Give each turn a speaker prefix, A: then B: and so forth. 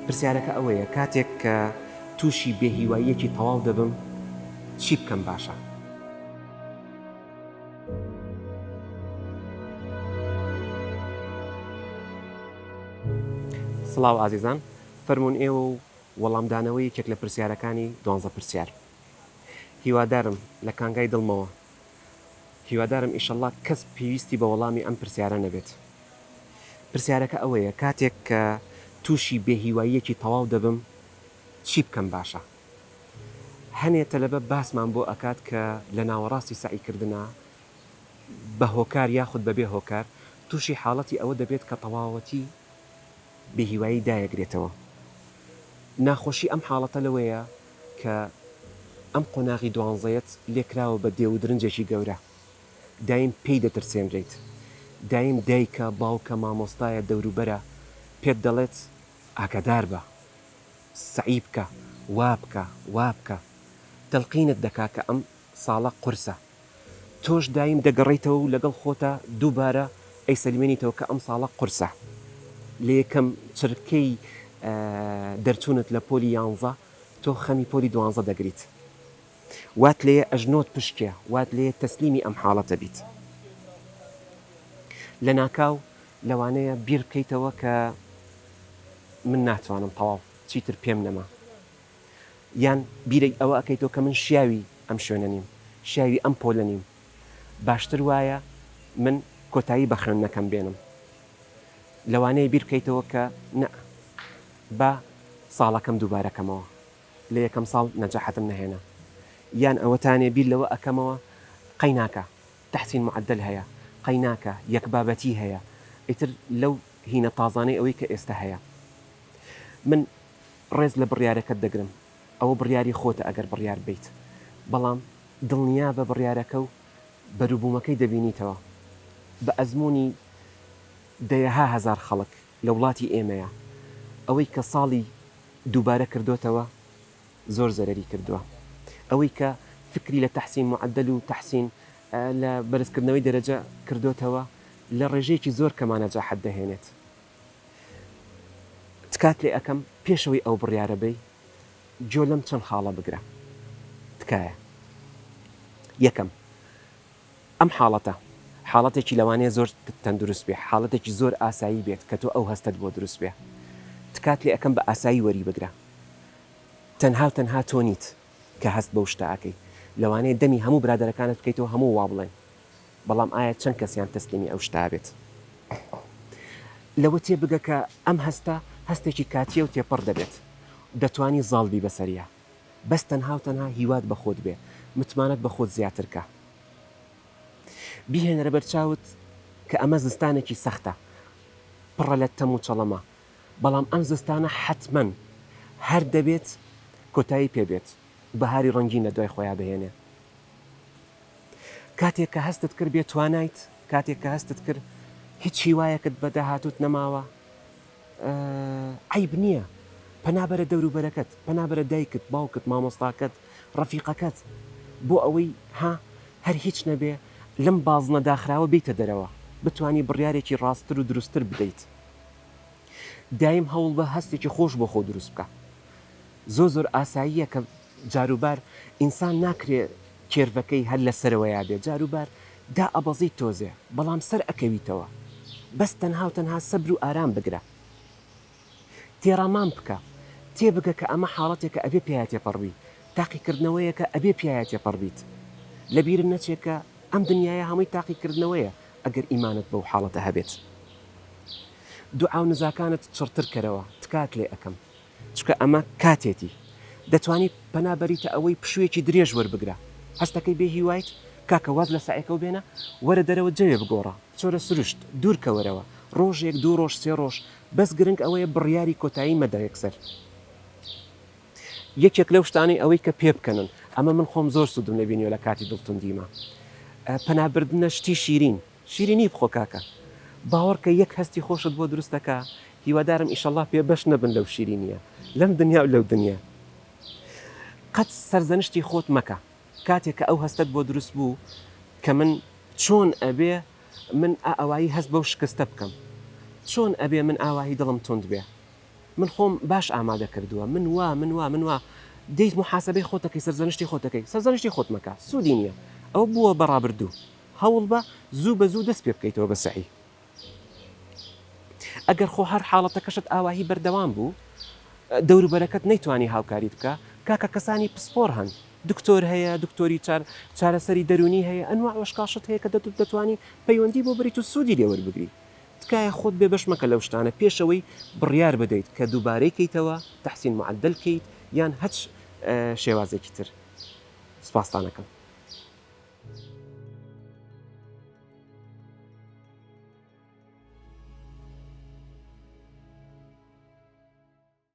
A: پرسیارەکە ئەوەیە کاتێک کە تووشی بێهیواییەکی تەواو دەبم چی بکەم باشە؟ سڵاو ئازیزان، فەرموون ئێوە و وەڵامدانەوەی یەکێک لە پرسیارەکانی 12 پرسیار. هیوادارم لە کانگای دڵمەوە، هیوادارم ئیشەڵڵا کەس پێویستی بە وەڵامی ئەم پرسیارە نەبێت. پرسیارەکە ئەوەیە کاتێک کە تووشی بێهیواییەکی تەواو دەبم چی بکەم باشە؟ هەنێتە لەبە باسمان بۆ ئەکات کە لە ناوەڕاستی سعیکردنە بە هۆکار یاخود بەبێ هۆکار تووشی حاڵەتی ئەوە دەبێت کە تەواوەتی بێهیوایی دایەگرێتەوە. ناخۆشی ئەم حاڵەتە لەوەیە کە ئەم قۆناغی دوانزەیەت لێکراوە بە دێو درنجێکی گەورە. دایم پێی دەترسێنرێت، دایم دایکە باوکە مامۆستایە دەوروبەرە پێت دەڵێت ئاگادار بە، سعی بکە، وا بکە، وا بکە، تەلقینت دەکا کە ئەم ساڵە قورسە. تۆش دایم دەگەڕیتەوە و لەگەڵ خۆتە دووبارە ئەیسەلمێنیتەوە کە ئەم ساڵە قورسە. لە یەکەم چرکەی دەرچوونت لە پۆلی 11 تۆ خەمی پۆلی 12 دەگریت. وات لێیە ئەژنۆت پشتێ، وات لێیە تەسلیمی ئەم حاڵەتە بیت. لە ناکاو لەوانەیە بیر بکەیتەوە کە من ناتوانم تەواو چیتر پێم نەما، یان بیرەی ئەوە ئەکەیتەوە کە من شیاوی ئەم شوێنە نیم، شیاوی ئەم پۆلە نیم، باشتر وایە من کۆتایی بە خوێندنەکەم بێنم. لەوانەیە بیر بکەیتەوە کە نە با ساڵەکەم دووبارەکەمەوە، لە یەکەم ساڵ نەجاحەتم نەهێنا، یان ئەوەتانێ بیر لەوە ئەەکەمەوە قەیناکە تەحسین معدل هەیە، قەیناکە یەکبابەتی هەیە، ئیتر لەو هینە تازانەی ئەوەی کە ئێستا هەیە. من ڕێز لە بڕیارەکەت دەگرم، ئەوە بڕیاری خۆتە ئەگەر بڕیار بیت، بەڵام دڵنیا بە بڕیارەکە و بەروبوومەکەی دەبینیتەوە. بە ئەزمموی دەیەها هەزار خەڵک لە وڵاتی ئێمەیە ئەوەی کە ساڵی دووبارە کردوتەوە زۆر زەرەری کردووە. ئەوەی کە فکری لە تەحسین معدل و تەحسین لە بەرزکردنەوەی دەرەجە کردوتەوە لە ڕێژەیەکی زۆر کەمانە جاحەت دەهێنێت. تکات لێ ئەەکەم پێشەوەی ئەو بڕیارە بی جۆ لەم چەند خاڵە بگرە. تکایە یەکەم، ئەم حاڵەتێکی لەوانەیە زۆر تەندروست بێ، حاڵەتێکی زۆر ئاسایی بێت کە تۆ ئەو هەستت بۆ دروست بێ. تکات لێ ئەەکەم بە ئاسایی وەری بگرە. تەنها و تەنها تۆ نیت کە هەست بەو شتە ئاکەی، لەوانەیە دەمی هەموو برادەرەکانت بکەیتەوە هەموو وا بڵێن، بەڵام ئایا چەند کەسیان تەسلیمی ئەو شتا بێت؟ لەوە تێبگە کە ئەم هەستێکی کاتیە و تێپەڕ دەبێت، دەتوانی زاڵبی بەسەریە، بەس تەنها و تەنها هیوات بە خۆت بێ، متمانەت بە خۆت زیاترکە. بیهێنەرە بەرچاوت کە ئەمە زستانێکی سەختە، پڕە لە تەم و چەڵەمە، بەڵام ئەم زستانە حتمەن هەر دەبێت کۆتایی پێبێت، بەهاری ڕەنگین لە دوای خۆیان بهێنێ. کاتێک کە هەستت کرد بێت توانایت، کاتێک کە هەستت کرد هیچ هیوایەکت بەداهاتوت نەماوە، عیب نییە، پەنابەرە دەوروبەرەکەت، پەنابەرە دایکت، باوکت، مامۆستاکەت، ڕەفیقەکەت، بۆ ئەوەی هەر هیچ نەبێ لەم بازنە داخراوە بیتە دەرەوە، بتانی بڕیارێکی ڕاستتر و دروستتر بدەیت. دایم هەوڵ بە هەستێکی خۆش بۆ خۆ دروست بکە. زۆر ئاساییە کە جاروبار ئینسان ناکرێت کێرڤەکەی هەر لە سەرەوەیا بێت، جاروبار دا ئەبەزی تۆزێ، بەڵام سەر ئەکەویتەوە، بەس تەنها و تەنها سەبر و ئارام بگرە. تێڕامان بکە، تێبگە کە ئەمە حاڵەتێکە ئەبێ پێیە تێپەڕبی، تاقیکردنەوەیە کە ئەبێ پێیە تێپەڕبیت. لەبیرم نەچێت کە ئەم دنیاە هەمووی تاقیکردنەوەیە ئەگەر ئیمانت بەو حاڵەتە هەبێت. دوعا و نزاکانت چڕتر کەرەوە، تکات لێ ئەەکەم، چکە ئەمە کاتێتی دەتوانی پەنابەریتە ئەوەی پشوویەکی درێژ وەربگرە. هەستەکەی بێ هیوایت کاکە واز لە سایەکە و بێنە، وەرە دەرەوە جەوێ بگۆڕە، چۆرە سروشت، دوورکە وەرەوە، ڕۆژێک، دوو ڕۆژ، سێ ڕۆژ، بەس گرنگ ئەوەیە بڕیاری کۆتایی مەدە یەکسەر. یەکێک لەو شتانەی ئەوەی کە پێ بکەنن، ئەمە من خۆم زۆر سوودم لەبینیوە لە کاتی دڵتوندیمە. پەنابردنە شتی شیرینی بخۆ کاکە، باوەڕکە یەک هەستی خۆشت بۆ دروستەکە، هیوادارم ئیشەڵڵا پێ بەش نەبن لەو شیرینیە، لەم دنیا و لەو دنیا. قەت سەرزەنشتی خۆت مەکە، کاتێک کە ئەو هەستت بۆ دروست بوو کە من چۆن ئەبێ من ئاوایی هەست بەو شکستە بکەم، چۆن ئەبێ من ئاواهی دڵم تند بێ، من خۆم باش ئامادە کردووە من وا دەیت محاسبەی خۆتەکەی سەرزانشتی خۆتەکەی سەرزانشتی خۆت مەکە سوودی نییە ئەو بووە بەڕابردوو هەوڵ بە زوو بە زوو دەست پێ بکەیتەوە بە سەعی ئەگەر خۆ هەر حاڵەتەکەشت ئاواهی بەردەوام بوو دەوروبەرەکەت نەیتوانی هاوکاریت بکە کاکە کەسانی پسپۆر هەن دکتۆر هەیە دکتۆری چارەسەری دەرونی هەیە ئەنواع وەشقاشت هەیە کە دەتوانی پەیوەندی بۆ بریت و سوودی لێوەربگری تکایە خۆت بێ بەش مەکە لەو شتانە پێشەوەی بڕیار بدەیت کە دووبارەی کەیتەوە تەحسین معدل کەیت یان هەچ شێوازێکی تر سپاستانەکەم